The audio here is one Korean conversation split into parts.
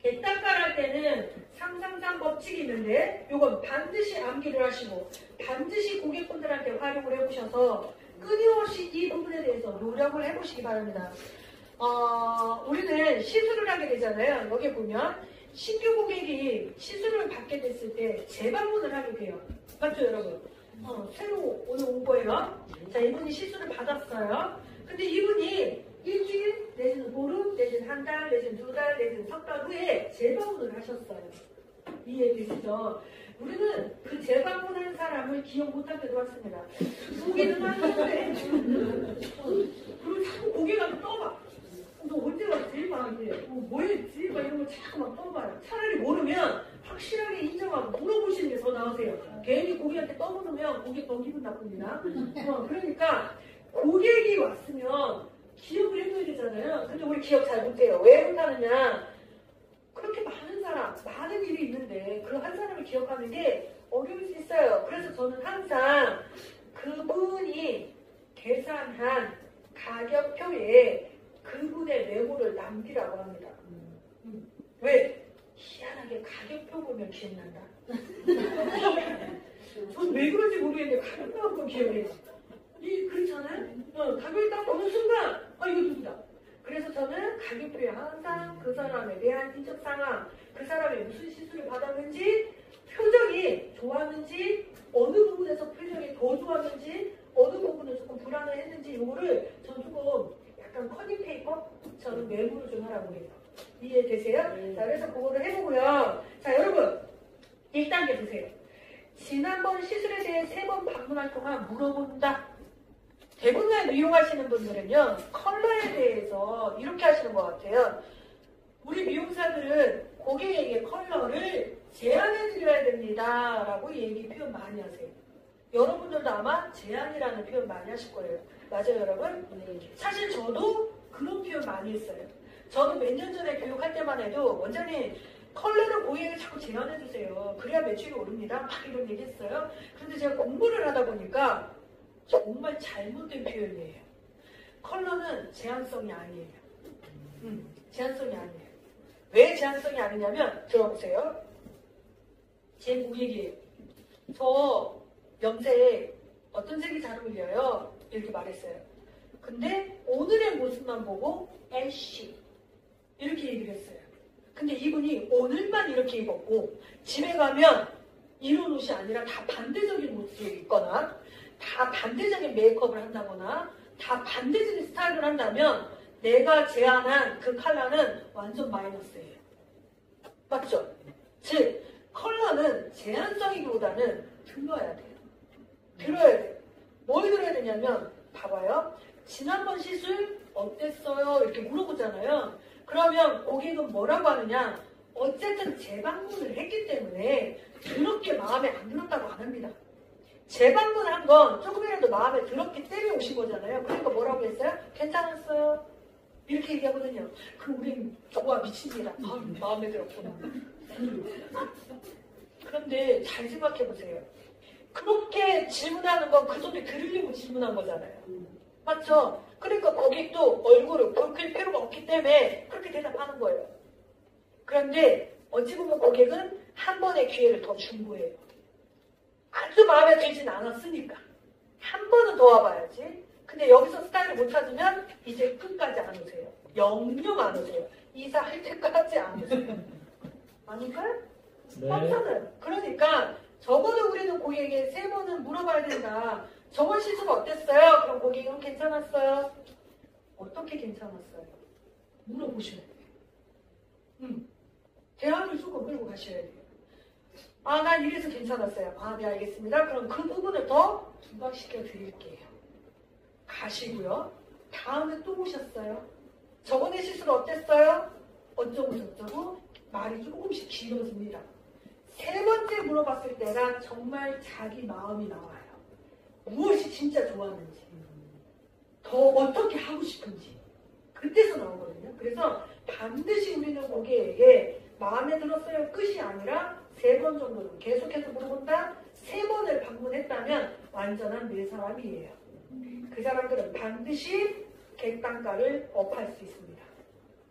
객단가를 할 때는 상상상 법칙이 있는데 이건 반드시 암기를 하시고 반드시 고객분들한테 활용을 해보셔서 끊임없이 이 부분에 대해서 노력을 해보시기 바랍니다. 우리는 시술을 하게 되잖아요. 여기 보면 신규 고객이 시술을 받게 됐을 때 재방문을 하게 돼요. 맞죠 여러분? 새로 오늘 온 거예요. 자, 이분이 시술을 받았어요. 근데 이분이 일주일 내지는 보름 내지는 한 달 내지는 두 달 내지는 석 달 후에 재방문을 하셨어요. 이해되시죠? 우리는 그 재방문한 사람을 기억 못하게도 했습니다. 고개는 하는데 그리고 자꾸 고개가 떠봐. 너 언제 왔지? 막 이제 뭐 했지? 막 이런 거 자꾸 막 떠봐요. 차라리 모르면 확실하게 인정하고 물어보시는 게 더 나으세요. 괜히 고객한테 떠보면 고객 더 기분 나쁩니다. 그러니까 고객이 왔으면 기억을 해줘야 되잖아요. 근데 우리 기억 잘 못해요. 왜 못하느냐? 그렇게 많은 사람, 많은 일이 있는데 그 한 사람을 기억하는 게 어려울 수 있어요. 그래서 저는 항상 그분이 계산한 가격표에 그분의 메모를 남기라고 합니다. 왜? 희한하게 가격표 보면 기억난다. 전 왜 그런지 모르겠는데 가격표 한번 기억해요. 그렇잖아요? 가격이 딱 어느 순간 이거 누구다. 그래서 저는 가격표에 항상 그 사람에 대한 인적 상황, 그 사람이 무슨 시술을 받았는지, 표정이 좋았는지, 어느 부분에서 표정이 더 좋았는지, 어느 부분은 조금 불안해했는지 이거를 전 조금 약간 커닝 페이퍼처럼 메모를 좀 하라고 해요. 이해되세요? 자, 그래서 그거를 해보고요. 자, 여러분 1단계 보세요. 지난번 시술에 대해 3번 방문할 동안 물어본다. 대부분의 미용하시는 분들은요, 컬러에 대해서 이렇게 하시는 것 같아요. 우리 미용사들은 고객에게 컬러를 제안해드려야 됩니다. 라고 표현 많이 하세요. 여러분들도 아마 제안이라는 표현 많이 하실 거예요. 맞아요, 여러분? 사실 저도 그런 표현 많이 했어요. 저도 몇 년 전에 교육할 때만 해도 원장님 컬러를 고객에게 자꾸 제안해주세요. 그래야 매출이 오릅니다. 막 이런 얘기 했어요. 그런데 제가 공부를 하다 보니까 정말 잘못된 표현이에요. 컬러는 제한성이 아니에요. 제한성이 아니에요. 왜 제한성이 아니냐면 들어보세요. 제 고객이에요. 저 염색 어떤 색이 잘 어울려요? 이렇게 말했어요. 근데 오늘의 모습만 보고 애쉬 이렇게 얘기를 했어요. 근데 이분이 오늘만 이렇게 입었고 집에 가면 이런 옷이 아니라 다 반대적인 옷을 입거나 다 반대적인 메이크업을 한다거나 다 반대적인 스타일을 한다면 내가 제안한 그 컬러는 완전 마이너스예요. 맞죠? 즉 컬러는 제한성이기보다는 들어야 돼요. 들어야 돼요. 뭘 들어야 되냐면 봐봐요. 지난번 시술 어땠어요? 이렇게 물어보잖아요. 그러면 고객은 뭐라고 하느냐? 어쨌든 재방문을 했기 때문에 그렇게 마음에 안 들었다고 안 합니다. 재방문한 건 조금이라도 마음에 들었기 때문에 오신 거잖아요. 그러니까 뭐라고 했어요? 괜찮았어요. 이렇게 얘기하거든요. 그럼 우린 좋아 미칩니다. 마음에 들었구나. 그런데 잘 생각해 보세요. 그렇게 질문하는 건 그 소리 들으려고 질문한 거잖아요. 맞죠? 그러니까 고객도 얼굴을 붉힐 필요가 없기 때문에 그렇게 대답하는 거예요. 그런데 어찌 보면 고객은 한 번의 기회를 더 준 거예요. 아주 마음에 들진 않았으니까 한 번은 더 와봐야지. 근데 여기서 스타일을 못 찾으면 이제 끝까지 안 오세요. 영영 안 오세요. 이사할 때까지 안 오세요. 아닌가요? 네. 맞잖아요. 그러니까 적어도 우리는 고객에게 3번은 물어봐야 된다. 저번 시술 어땠어요? 그럼 고객은 괜찮았어요? 어떻게 괜찮았어요? 물어보셔야 돼요. 대화를 조금 끌고 가셔야 돼요. 난 이래서 괜찮았어요. 네, 알겠습니다. 그럼 그 부분을 더 부각시켜 드릴게요. 가시고요. 다음에 또 오셨어요. 저번에 시술 어땠어요? 어쩌고 저쩌고 말이 조금씩 길어집니다. 3번째 물어봤을 때가 정말 자기 마음이 나와요. 무엇이 진짜 좋았는지, 더 어떻게 하고 싶은지 그때서 나오거든요. 그래서 반드시 우리는 고객에게 마음에 들었어요 끝이 아니라 3번 정도는 계속해서 물어본다. 3번을 방문했다면 완전한 내 사람이에요. 그 사람들은 반드시 객단가를 업할 수 있습니다.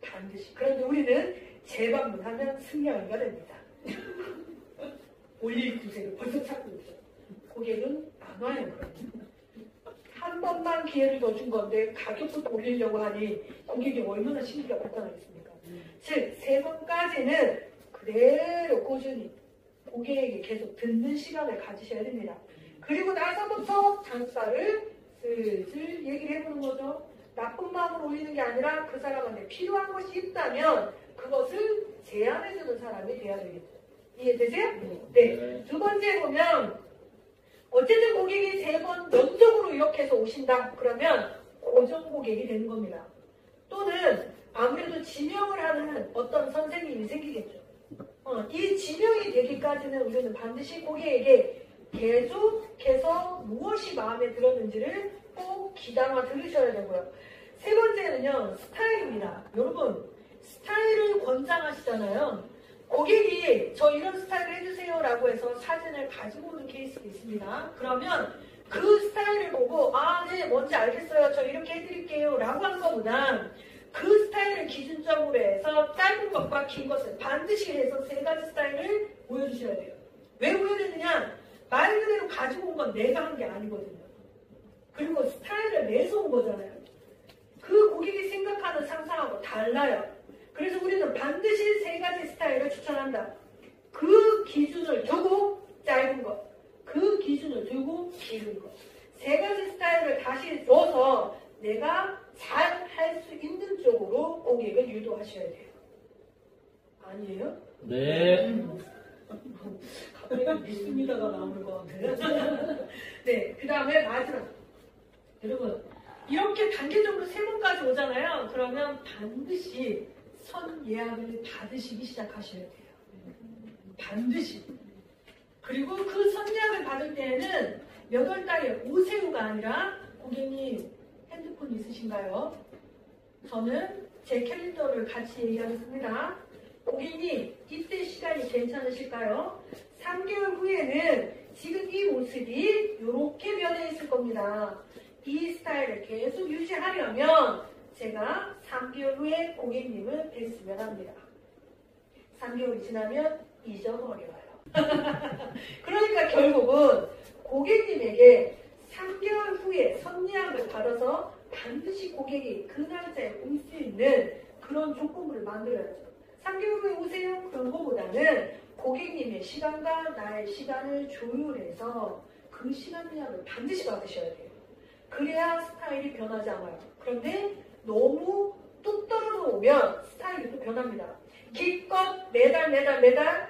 반드시. 그런데 우리는 재방문하면 승량이가 됩니다. 올릴 구색을 벌써 찾고 있어요. 고객은 안 와요. 한 번만 기회를 더 준 건데 가격부터 올리려고 하니 고객이 얼마나 심리가 불편하겠습니까? 즉, 3번까지는 그대로 꾸준히 고객에게 계속 듣는 시간을 가지셔야 됩니다. 그리고 나서부터 단가를 슬슬 얘기를 해보는 거죠. 나쁜 마음으로 올리는 게 아니라 그 사람한테 필요한 것이 있다면 그것을 제안해주는 사람이 돼야 되겠죠. 이해되세요? 네. 두 번째 보면 어쨌든 고객이 3번 연속으로 이렇게 해서 오신다. 그러면 고정 고객이 되는 겁니다. 또는 아무래도 지명을 하는 어떤 선생님이 생기겠죠. 이 지명이 되기까지는 우리는 반드시 고객에게 계속해서 무엇이 마음에 들었는지를 꼭 귀담아 들으셔야 되고요. 세 번째는요, 스타일입니다. 여러분, 스타일을 권장하시잖아요. 고객이 저 이런 스타일을 해주세요 라고 해서 사진을 가지고 오는 케이스도 있습니다. 그러면 그 스타일을 보고 네, 뭔지 알겠어요. 저 이렇게 해드릴게요 라고 한 것보다 그 스타일을 기준점으로 해서 짧은 것과 긴 것을 반드시 해서 3가지 스타일을 보여주셔야 돼요. 왜 보여주느냐? 말 그대로 가지고 온 건 내가 한 게 아니거든요. 그리고 스타일을 내서 온 거잖아요. 그 고객이 생각하는 상상하고 달라요. 그래서 우리는 반드시 3가지 스타일을 추천한다. 그 기준을 두고 짧은 것, 그 기준을 두고 긴 것. 3가지 스타일을 다시 넣어서 내가 잘 할 수 있는 쪽으로 고객을 유도하셔야 돼요. 아니에요? 네. 갑자기 믿습니다가 나오는 것 같아요. 네, 그 다음에 마지막. 여러분, 이렇게 단계적으로 3번까지 오잖아요. 그러면 반드시 선 예약을 받으시기 시작하셔야 돼요. 반드시. 그리고 그 선 예약을 받을 때에는 몇 월 달에 오세요가 아니라 고객님 핸드폰 있으신가요? 저는 제 캘린더를 같이 얘기하겠습니다. 고객님 이때 시간이 괜찮으실까요? 3개월 후에는 지금 이 모습이 이렇게 변해 있을 겁니다. 이 스타일을 계속 유지하려면 제가 3개월 후에 고객님을 뵀으면 합니다. 3개월이 지나면 잊어버려요. 그러니까 결국은 고객님에게 3개월 후에 선예약을 받아서 반드시 고객이 그 날짜에 올 수 있는 그런 조건부를 만들어야죠. 3개월 후에 오세요? 그런 것보다는 고객님의 시간과 나의 시간을 조율해서 그 시간 예약을 반드시 받으셔야 돼요. 그래야 스타일이 변하지 않아요. 그런데 너무 뚝 떨어져 오면 스타일이 또 변합니다. 기껏 매달 2달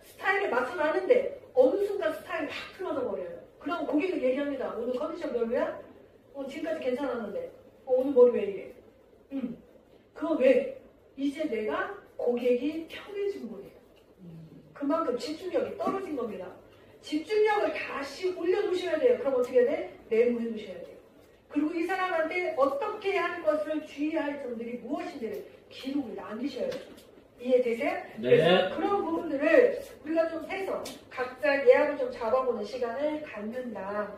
스타일을 맞춰놨는데 어느 순간 스타일이 확 틀어져 버려요. 그럼 고객을 얘기합니다. 오늘 컨디션 별로야? 지금까지 괜찮았는데 오늘 머리 왜 이래? 그거 왜? 이제 내가 고객이 편해진 거예요. 그만큼 집중력이 떨어진 겁니다. 집중력을 다시 올려놓으셔야 돼요. 그럼 어떻게 해야 돼? 메모해 두셔야 돼요. 그리고 이 사람한테 어떻게 할 것을 주의할 점들이 무엇인지를 기록을 남기셔야 돼요. 이해되세요? 네. 그래서 그런 부분들을 우리가 좀 해서 각자 예약을 좀 잡아보는 시간을 갖는다.